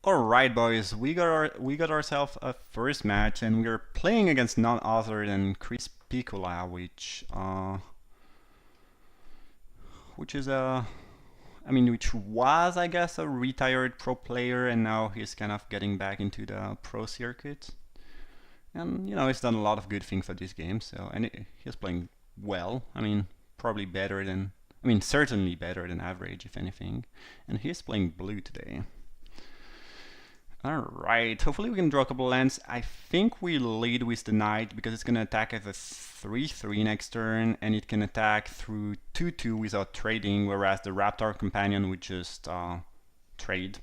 Alright boys, we got ourselves a first match and we're playing against none other than Chris Piccola, which is which was I guess a retired pro player, and now he's kind of getting back into the pro circuit. And he's done a lot of good things at this game, so he's playing well. Probably better than certainly better than average if anything. And he's playing blue today. Alright, hopefully we can draw a couple lands. I think we lead with the knight because it's going to attack as a 3-3 next turn, and it can attack through 2-2 without trading, whereas the Raptor companion would just trade.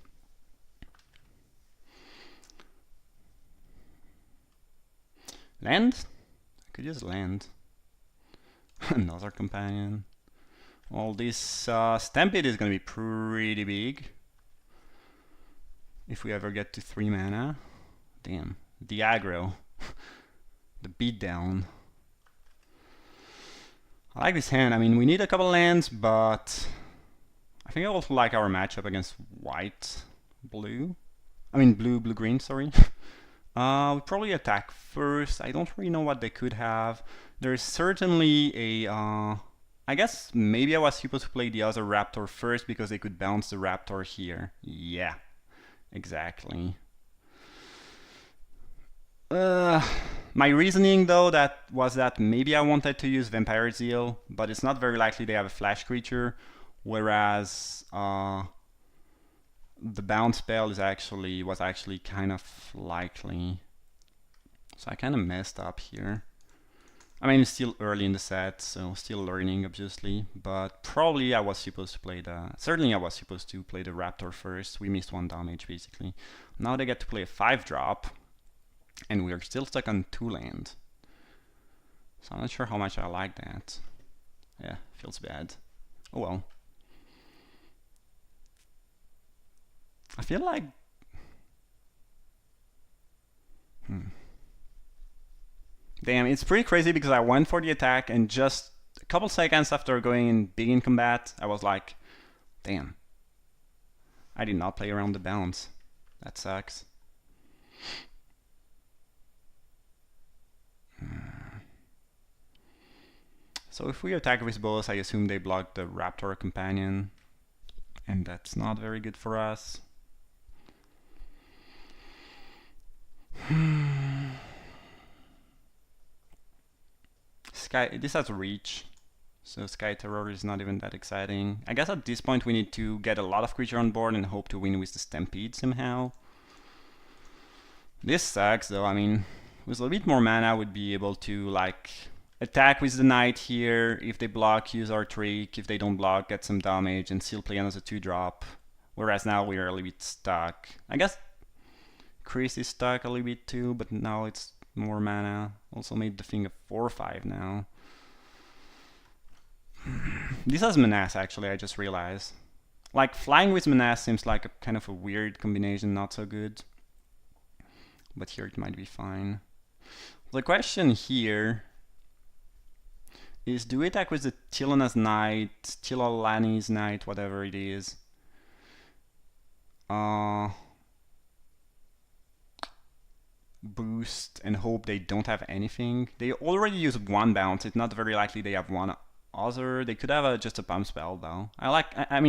Land? I could use land. Another companion. Well, this Stampede is going to be pretty big. If we ever get to 3 mana. Damn. The aggro. The beatdown. I like this hand. We need a couple lands, but I think I also like our matchup against white, blue. Blue, green, sorry. We'll probably attack first. I don't really know what they could have. There's certainly a... I guess maybe I was supposed to play the other Raptor first because they could bounce the Raptor here. Yeah. Exactly. My reasoning though was that maybe I wanted to use Vampire Zeal, but it's not very likely they have a flash creature, whereas the bounce spell was actually kind of likely. So I kind of messed up here. It's still early in the set, so still learning obviously, but probably I was supposed to play certainly I was supposed to play the Raptor first. We missed 1 damage basically. Now they get to play a 5-drop, and we are still stuck on 2 land. So I'm not sure how much I like that. Yeah, feels bad. Oh well. I feel like... Damn, it's pretty crazy because I went for the attack, and just a couple seconds after going in big in combat, I was like, damn. I did not play around the bounce. That sucks. So if we attack with both, I assume they block the Raptor companion, and that's not very good for us. This has reach, so Sky Terror is not even that exciting. I guess at this point we need to get a lot of creature on board and hope to win with the Stampede somehow. This sucks though. With a little bit more mana I would be able to like attack with the knight here. If they block, use our trick. If they don't block, get some damage and still play another 2-drop. Whereas now we're a little bit stuck. I guess Chris is stuck a little bit too, but now it's more mana. Also made the thing a 4/5 now. This has Menace actually, I just realized. Like flying with Menace seems like a kind of a weird combination, not so good. But here it might be fine. The question here is, do we attack with the Tilana's Knight, Tilalani's Knight, whatever it is? Boost and hope they don't have anything. They already use 1 bounce. It's not very likely they have 1 other. They could have just a pump spell though.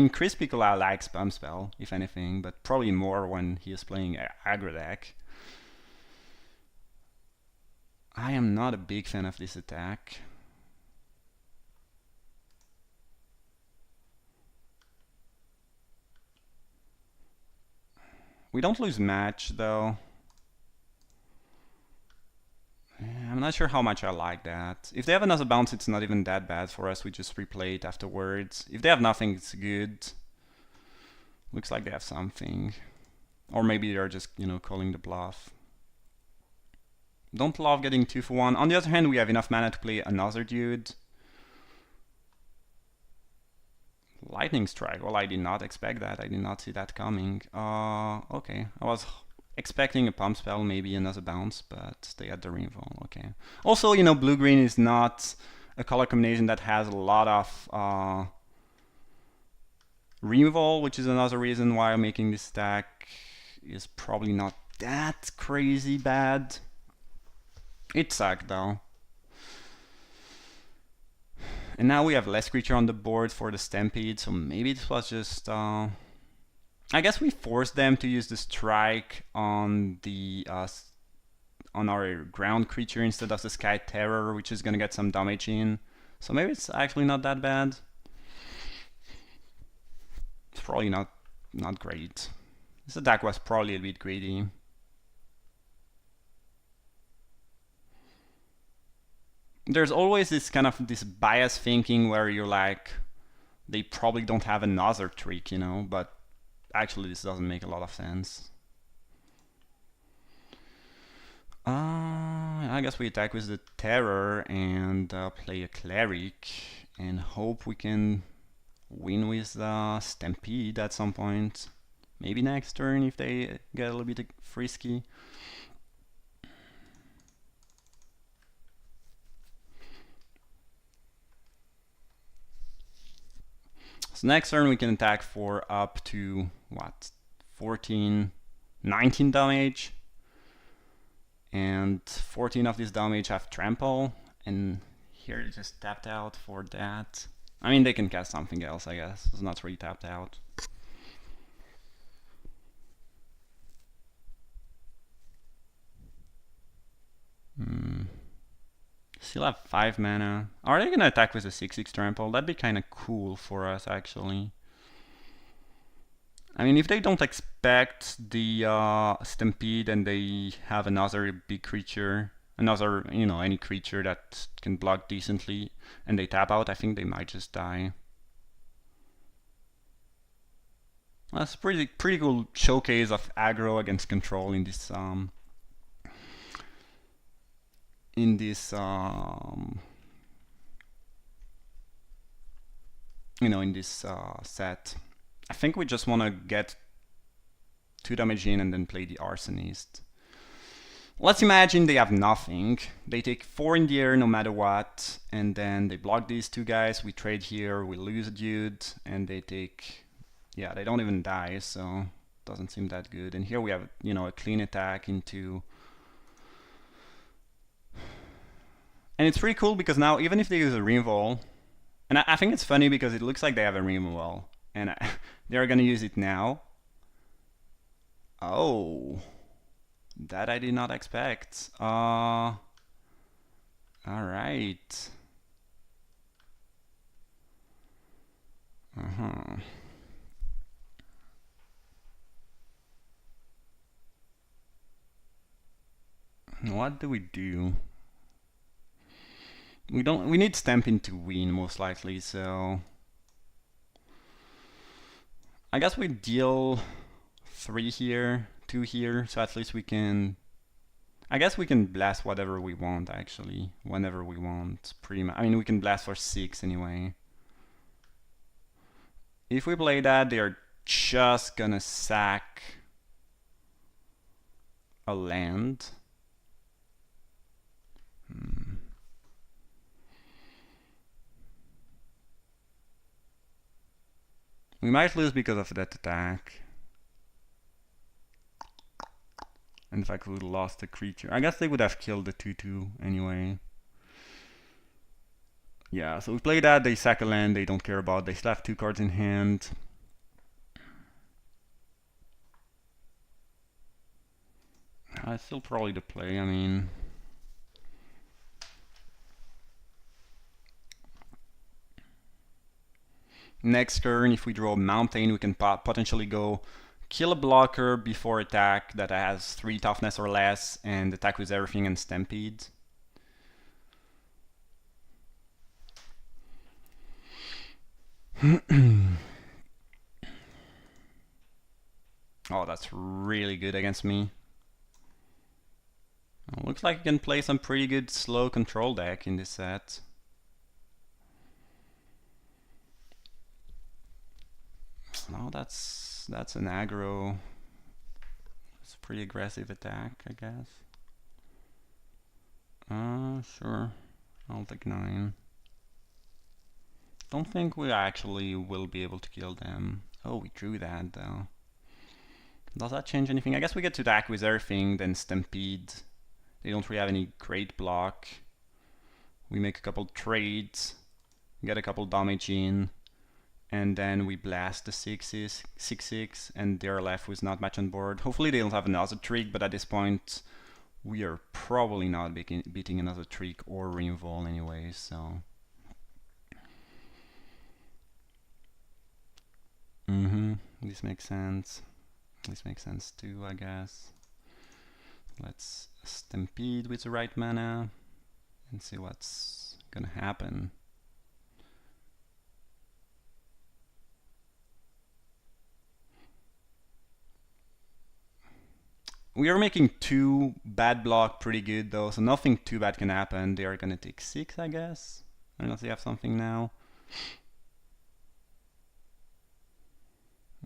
Chris Piccola likes pump spell, if anything, but probably more when he is playing aggro deck. I am not a big fan of this attack. We don't lose match though. I'm not sure how much I like that. If they have another bounce, it's not even that bad for us. We just replay it afterwards. If they have nothing, it's good. Looks like they have something. Or maybe they're just, calling the bluff. Don't love getting 2 for 1. On the other hand, we have enough mana to play another dude. Lightning Strike. Well, I did not expect that. I did not see that coming. Okay. I was expecting a pump spell, maybe another bounce, but they had the removal. Okay. Also, blue-green is not a color combination that has a lot of removal, which is another reason why I'm making this stack is probably not that crazy bad. It sucked though. And now we have less creature on the board for the Stampede, so maybe this was just... I guess we forced them to use the strike on the on our ground creature instead of the Sky Terror, which is gonna get some damage in. So maybe it's actually not that bad. It's probably not great. This attack was probably a bit greedy. There's always this kind of this biased thinking where you're like, they probably don't have another trick, you know, but actually this doesn't make a lot of sense. I guess we attack with the Terror and play a Cleric and hope we can win with the Stampede at some point. Maybe next turn if they get a little bit frisky. So next turn we can attack for up to, what, 14, 19 damage. And 14 of this damage have Trample. And here it just tapped out for that. I mean, they can cast something else, I guess. It's not really tapped out. Still have 5 mana. Are they gonna attack with a 6/6 trample? That'd be kinda cool for us, actually. I mean, if they don't expect the Stampede and they have another big creature, another, you know, any creature that can block decently, and they tap out, I think they might just die. That's pretty cool showcase of aggro against control in this you know, in this set. I think we just want to get 2 damage in and then play the Arsonist. Let's imagine they have nothing. They take 4 in the air no matter what, and then they block these 2 guys. We trade here, we lose a dude, and they take... yeah, they don't even die, so doesn't seem that good. And here we have, you know, a clean attack into... and it's pretty cool because now, even if they use a removal, and I think it's funny because it looks like they have a removal, and they're gonna use it now. Oh, that I did not expect. All right. What do we do? We need Stamping to win most likely, so I guess we deal 3 here, 2 here, so at least we can... I guess we can blast whatever we want, actually, whenever we want. Pretty much. I mean, we can blast for 6 anyway. If we play that, they're just gonna sack a land. We might lose because of that attack. And if I could have lost the creature, I guess they would have killed the 2/2 anyway. Yeah, so we play that, they sack a land, they don't care about, they still have 2 cards in hand. It's still probably the play, I mean... next turn, if we draw a mountain, we can potentially go kill a blocker before attack that has 3 toughness or less, and attack with everything and Stampede. Oh, that's really good against me. Looks like you can play some pretty good slow control deck in this set. No, that's an aggro. It's a pretty aggressive attack, I guess. Sure. I'll take 9. Don't think we actually will be able to kill them. Oh, we drew that though. Does that change anything? I guess we get to attack with everything, then Stampede. They don't really have any great block. We make a couple trades, get a couple damage in, and then we blast the 6-6, and they're left with not much on board. Hopefully they don't have another trick, but at this point we are probably not beating another trick or reinvol anyway, so... This makes sense. This makes sense too, I guess. Let's Stampede with the right mana and see what's gonna happen. We are making 2 bad block pretty good though, so nothing too bad can happen. They are gonna take 6, I guess. Unless they have something now.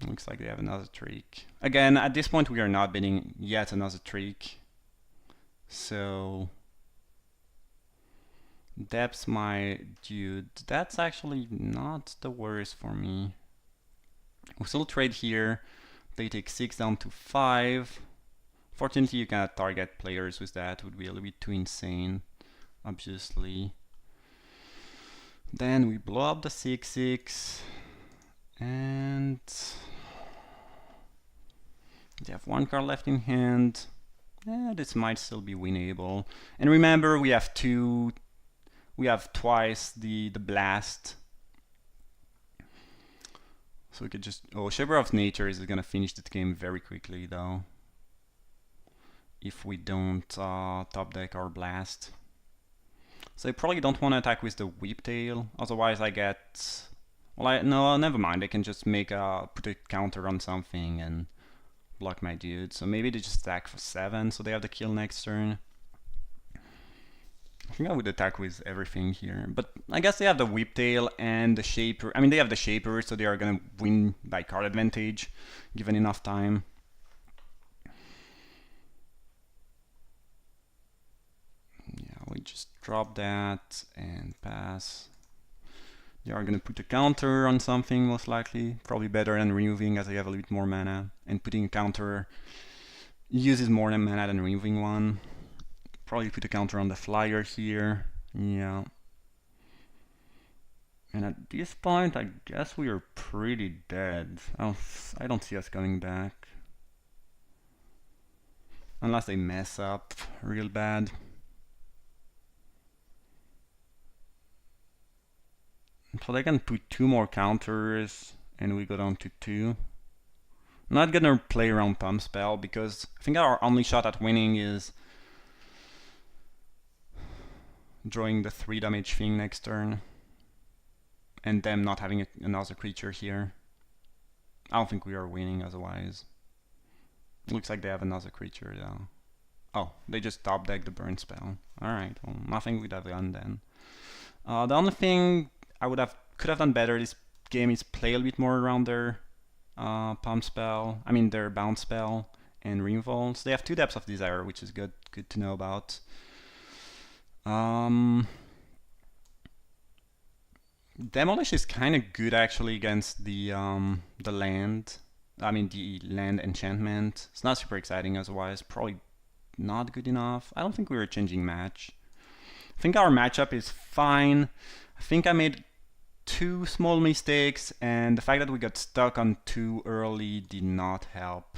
Looks like they have another trick. Again, at this point we are not bidding yet another trick. So... Depth's my dude. That's actually not the worst for me. We still trade here. They take 6 down to 5. Fortunately, you cannot target players with that. Would be a little bit too insane, obviously. Then we blow up the 6-6. And... they have 1 card left in hand. This might still be winnable. And remember, we have twice the blast. So we could just... Oh, Shaper of Nature is gonna finish the game very quickly though. If we don't top deck our blast. So I probably don't want to attack with the Whiptail, otherwise I get... Well, no, never mind, I can just make put a counter on something and block my dude. So maybe they just attack for 7, so they have the kill next turn. I think I would attack with everything here, but I guess they have the Whiptail and the Shaper. I mean, they have the Shaper, so they are gonna win by card advantage, given enough time. Yeah, we just drop that and pass. They are gonna put a counter on something, most likely. Probably better than removing, as they have a little bit more mana. And putting a counter uses more mana than removing one. Probably put a counter on the flyer here. Yeah. And at this point, I guess we are pretty dead. I don't see us coming back. Unless they mess up real bad. So they can put 2 more counters and we go down to 2. I'm not gonna play around Pump Spell because I think our only shot at winning is drawing the 3 damage thing next turn and them not having another creature here. I don't think we are winning otherwise. Looks like they have another creature though. Oh, they just top deck the burn spell. Alright, well, nothing would have done then. The only thing I could have done better this game is play a little bit more around their pump spell. I mean their bounce spell and reinvolves. They have 2 depths of desire, which is good to know about. Demolish is kind of good actually against the land. I mean the land enchantment. It's not super exciting otherwise. Probably not good enough. I don't think we were changing match. I think our matchup is fine. I think I made 2 small mistakes, and the fact that we got stuck on 2 early did not help.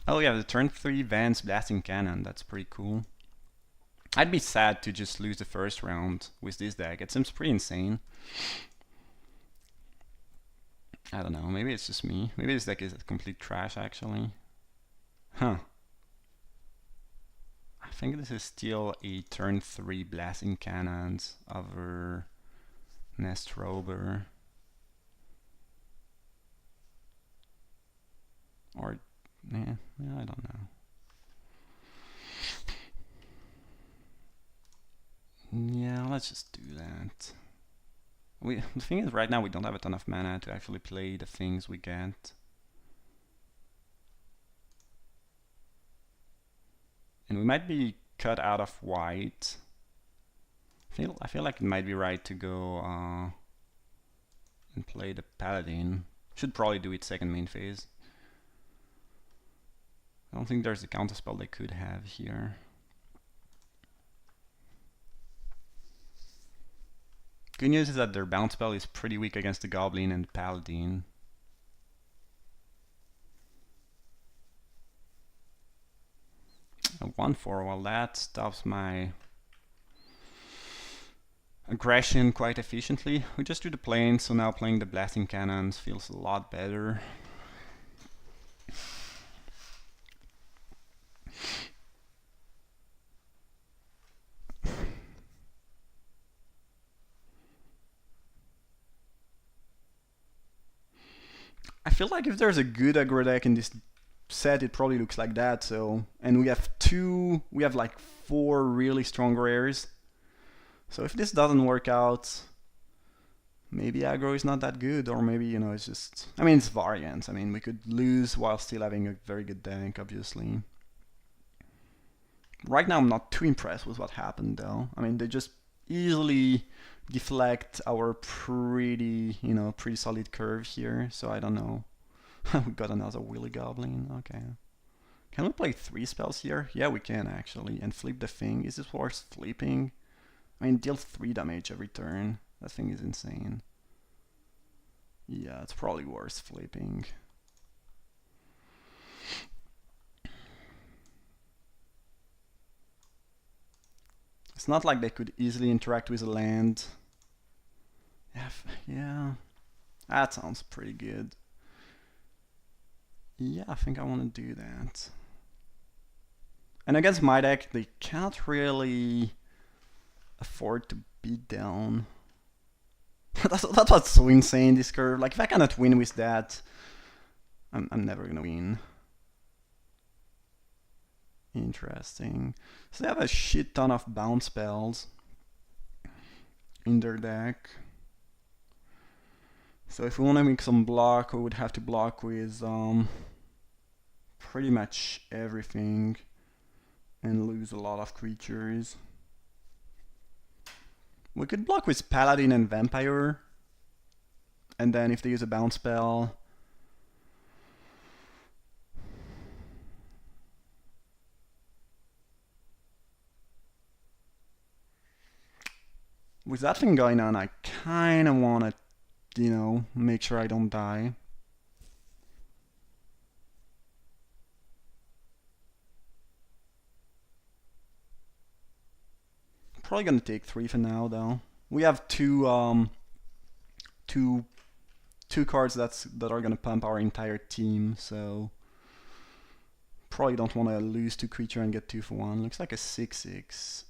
Oh yeah, the turn 3 Vance Blasting Cannon. That's pretty cool. I'd be sad to just lose the first round with this deck. It seems pretty insane. I don't know, maybe it's just me. Maybe this deck is complete trash actually. Huh. I think this is still a turn 3 Blasting Cannons over Nest Rober. Or, yeah, I don't know. Yeah, let's just do that. The thing is, right now we don't have a ton of mana to actually play the things we get. And we might be cut out of white. I feel like it might be right to go and play the Paladin. Should probably do it second main phase. don't think there's a counterspell they could have here. Good news is that their bounce spell is pretty weak against the Goblin and the Paladin. A 1-4, well that stops my aggression quite efficiently. We just do the planes, so now playing the blasting cannons feels a lot better. I feel like if there's a good aggro deck in this set, it probably looks like that. So, and we have like 4 really strong rares. So if this doesn't work out, maybe aggro is not that good, or maybe, you know, it's just, I mean, it's variance. I mean, we could lose while still having a very good deck, obviously. Right now I'm not too impressed with what happened though. I mean, they just easily deflect our pretty, you know, pretty solid curve here, so I don't know. We got another Willy Goblin, okay. Can we play 3 spells here? Yeah, we can actually, and flip the thing. Is this worth flipping? I mean, deal 3 damage every turn. That thing is insane. Yeah, it's probably worth flipping. It's not like they could easily interact with a land. Yeah, that sounds pretty good. Yeah, I think I want to do that. And against my deck, they can't really afford to beat down. That's what's so insane, this curve. Like, if I cannot win with that, I'm never gonna win. Interesting. So they have a shit ton of bounce spells in their deck. So if we want to make some block, we would have to block with pretty much everything and lose a lot of creatures. We could block with Paladin and Vampire, and then if they use a bounce spell, with that thing going on, I kind of want to, you know, make sure I don't die. Probably gonna take 3 for now, though. We have two cards that are gonna pump our entire team, so probably don't want to lose 2 creature and get 2 for 1. Looks like a 6/6.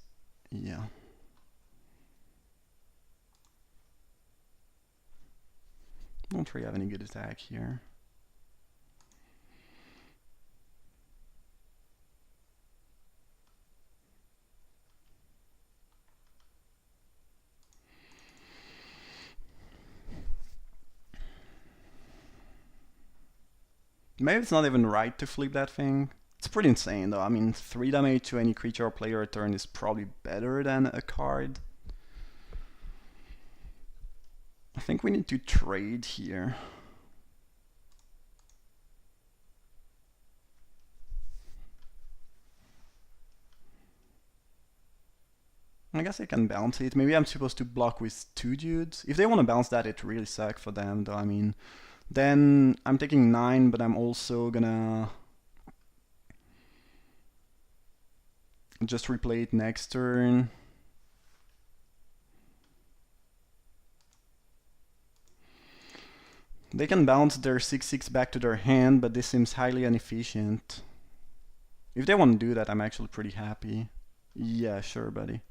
Yeah. Don't really have any good attack here. Maybe it's not even right to flip that thing. It's pretty insane though. I mean, 3 damage to any creature or player turn is probably better than a card. I think we need to trade here. I guess I can bounce it. Maybe I'm supposed to block with 2 dudes. If they want to bounce that, it really sucks for them though. I mean, then I'm taking 9, but I'm also gonna just replay it next turn. They can bounce their 6/6 back to their hand, but this seems highly inefficient. If they want to do that, I'm actually pretty happy. Yeah, sure, buddy.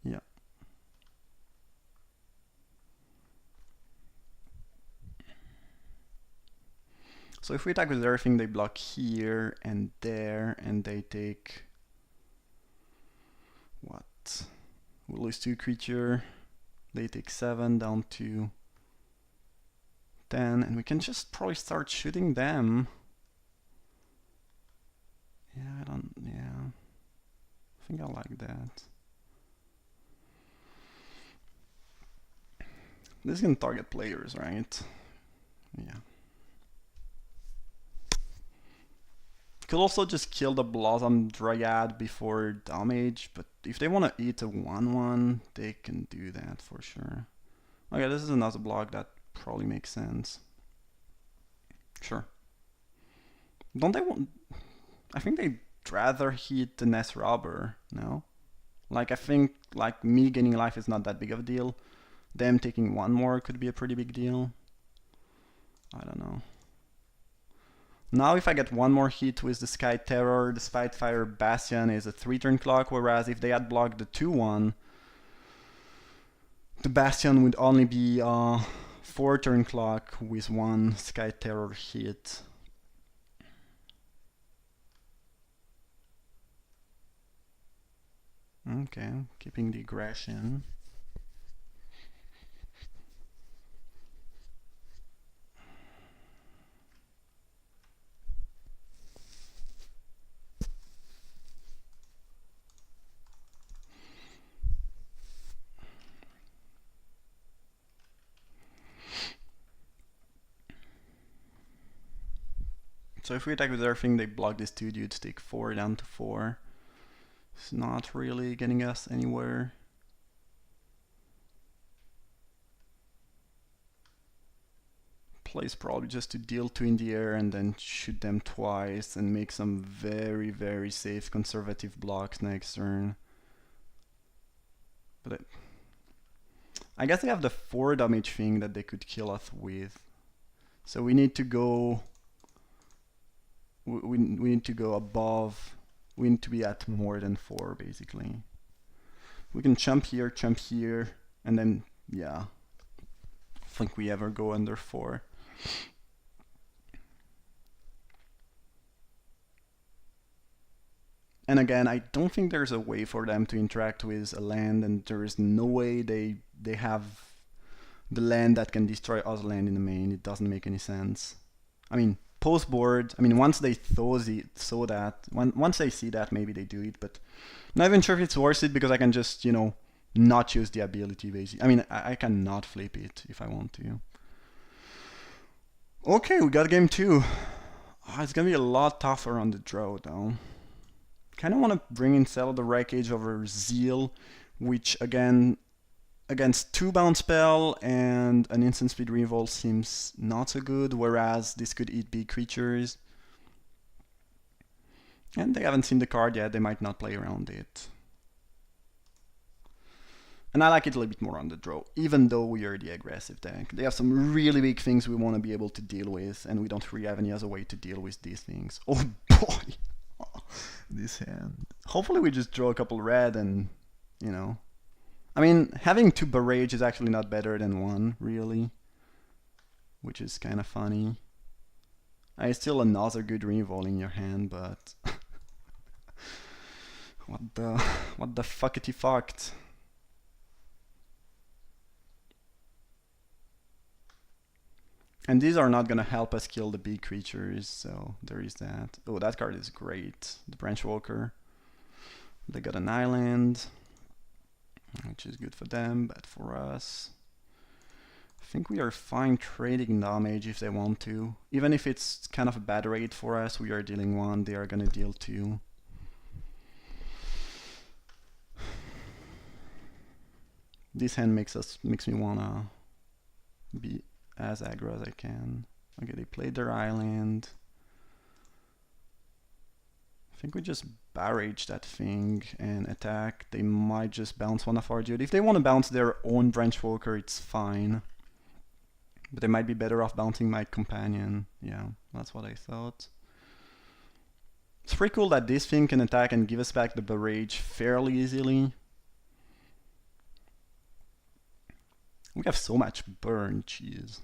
Yeah. So if we attack with everything, they block here and there, and they take... what? We'll lose 2 creature. They take 7 down to 10, and we can just probably start shooting them. Yeah, I think I like that. This can target players, right? Yeah. Could also just kill the Blossom Dryad before damage, but if they want to eat a 1/1, they can do that for sure. Okay, this is another block that probably makes sense. Sure. Don't they want... I think they'd rather hit the Nest Robber, no? Like, I think, like, me gaining life is not that big of a deal. Them taking one more could be a pretty big deal. I don't know. Now if I get one more hit with the Sky Terror, the Spitefire Bastion is a 3-turn clock, whereas if they had blocked the 2/1, the Bastion would only be a 4-turn clock with one Sky Terror hit. Okay, keeping the aggression. So if we attack with everything, they block this 2 dudes, take 4 down to 4. It's not really getting us anywhere. Plays probably just to deal 2 in the air and then shoot them twice and make some very, very safe conservative blocks next turn. But I guess they have the 4 damage thing that they could kill us with. So we need to go... We need to go above, we need to be at more than 4 basically. We can jump here, and then, yeah. I think we ever go under 4. And again, I don't think there's a way for them to interact with a land, and there is no way they have the land that can destroy other land in the main. It doesn't make any sense. I mean, post board, I mean, once they once they see that, maybe they do it, but I'm not even sure if it's worth it because I can just, you know, not use the ability basically. I mean, I can not flip it if I want to. Okay, we got game 2. It's gonna be a lot tougher on the draw though. Kind of want to bring in Settle the Wreckage over Zeal, which again, against 2 bounce spell and an instant speed revolt seems not so good, whereas this could eat big creatures. And they haven't seen the card yet, they might not play around it. And I like it a little bit more on the draw, even though we are the aggressive deck. They have some really big things we want to be able to deal with, and we don't really have any other way to deal with these things. Oh boy! This hand. Hopefully we just draw a couple red and, you know. I mean, having 2 barrage is actually not better than 1, really. Which is kind of funny. It's still another good revolt in your hand, but... what the fuckity fucked? And these are not gonna help us kill the big creatures, so there is that. Oh, that card is great. The Branch Walker. They got an island, which is good for them, bad for us. I think we are fine trading damage if they want to. Even if it's kind of a bad rate for us, we are dealing 1, they are gonna deal 2. This hand makes me wanna be as aggro as I can. Okay, they played their island. I think we just barrage that thing and attack. They might just bounce one of our dude. If they want to bounce their own Branch Walker, it's fine. But they might be better off bouncing my companion. Yeah, that's what I thought. It's pretty cool that this thing can attack and give us back the barrage fairly easily. We have so much burn, jeez.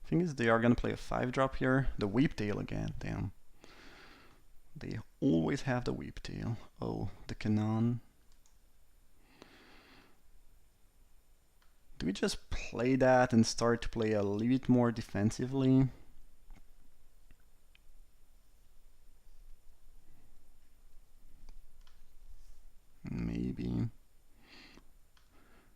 Thing is, they are gonna play a 5-drop here. The Weeptail again, damn. They always have the Weeptail. Oh, the Cannon. Do we just play that and start to play a little bit more defensively? Maybe.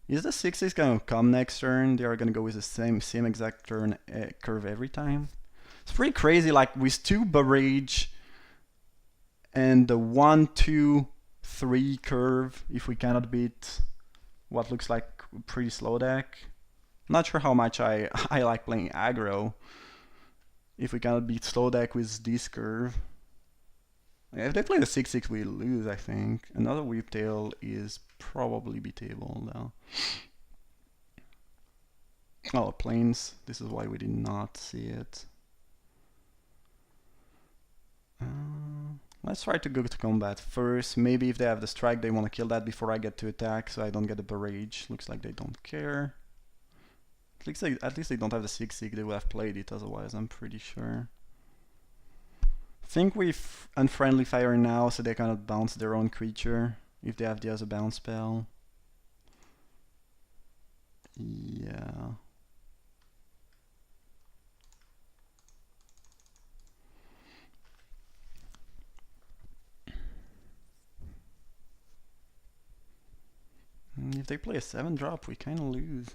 Is the 6/6 gonna come next turn? They are gonna go with the same exact turn curve every time. It's pretty crazy. Like with 2 barrage, and the 1, 2, 3 curve if we cannot beat what looks like a pretty slow deck. Not sure how much I like playing aggro if we cannot beat slow deck with this curve. If they play the 6-6 we lose, I think. Another Whiptail is probably beatable though. Oh, planes. This is why we did not see it. Let's try to go to combat first. Maybe if they have the strike, they want to kill that before I get to attack, so I don't get a barrage. Looks like they don't care. At least they don't have the 6-6. They would have played it otherwise, I'm pretty sure. I think we unfriendly fire now, so they cannot bounce their own creature if they have the other bounce spell. Yeah. If they play a 7-drop, we kind of lose.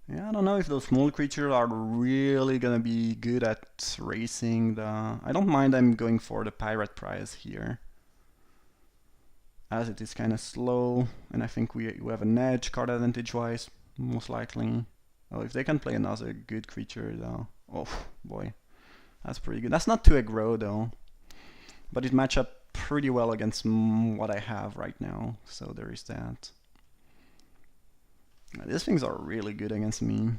Yeah, I don't know if those small creatures are really gonna be good at racing the... I don't mind them going for the pirate prize here, as it is kind of slow, and I think we have an edge card advantage wise, most likely. Oh, if they can play another good creature though, oh boy, that's pretty good. That's not too aggro though, but it matches up pretty well against what I have right now, so there is that. These things are really good against me.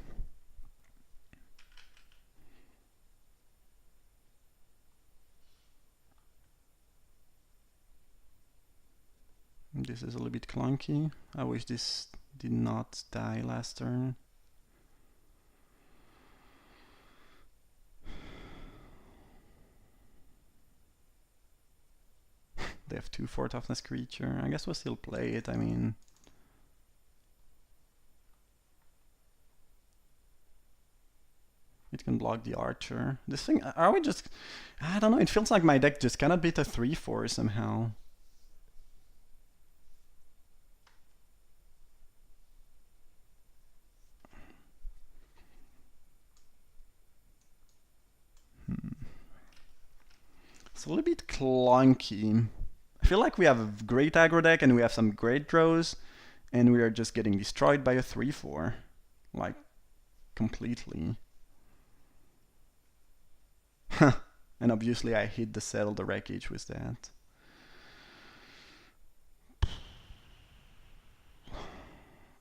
This is a little bit clunky. I wish this did not die last turn. They have 2/4 toughness creature. I guess we'll still play it. I mean, it can block the archer. This thing, are we just... I don't know, it feels like my deck just cannot beat a 3/4 somehow. It's a little bit clunky. I feel like we have a great aggro deck and we have some great draws, and we are just getting destroyed by a 3/4. Like, completely. And obviously I hit the Settle the Wreckage with that.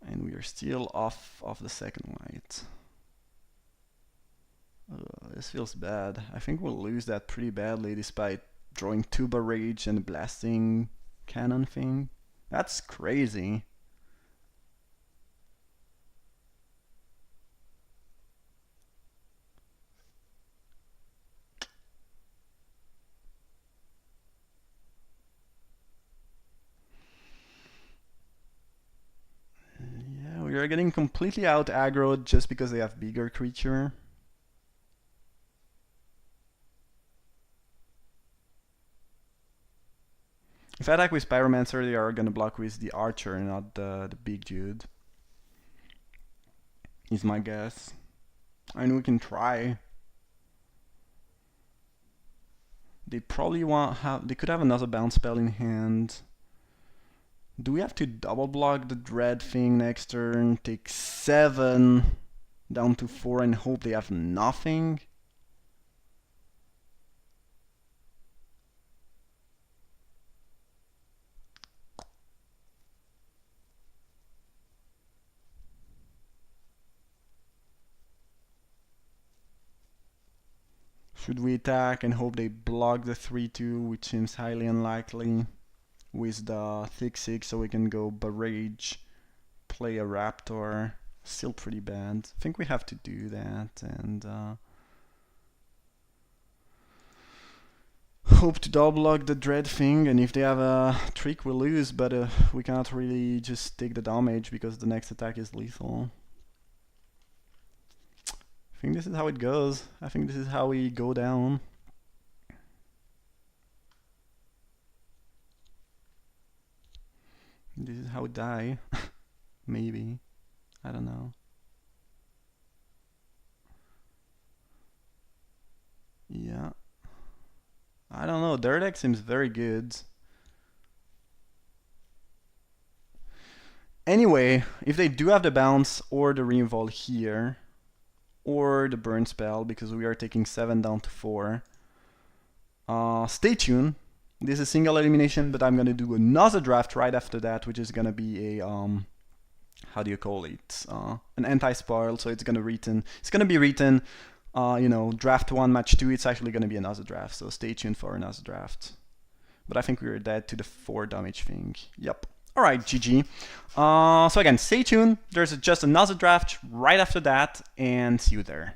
And we are still off of the second light. This feels bad. I think we'll lose that pretty badly despite drawing 2 barrage and blasting cannon thing. That's crazy. Yeah, we are getting completely out aggroed just because they have bigger creature. If I attack with Pyromancer, they are gonna block with the Archer, not the big dude. Is my guess. I mean, we can try. They probably they could have another bounce spell in hand. Do we have to double block the dread thing next turn? Take 7 down to 4 and hope they have nothing? Should we attack and hope they block the 3/2, which seems highly unlikely, with the 6/6, so we can go barrage, play a Raptor? Still pretty bad. I think we have to do that and hope to double block the dread thing, and if they have a trick we lose, but we cannot really just take the damage because the next attack is lethal. I think this is how it goes. I think this is how we go down. This is how we die. Maybe. I don't know. Yeah. I don't know, their deck seems very good. Anyway, if they do have the bounce or the reinvolve here, or the burn spell, because we are taking 7 down to 4, stay tuned. This is single elimination, but I'm gonna do another draft right after that, which is gonna be a how do you call it? An anti-spoil. So it's gonna be written, you know, draft 1, match 2. It's actually gonna be another draft. So stay tuned for another draft. But I think we were dead to the 4 damage thing. Yep. All right, GG. So again, stay tuned. There's just another draft right after that, and see you there.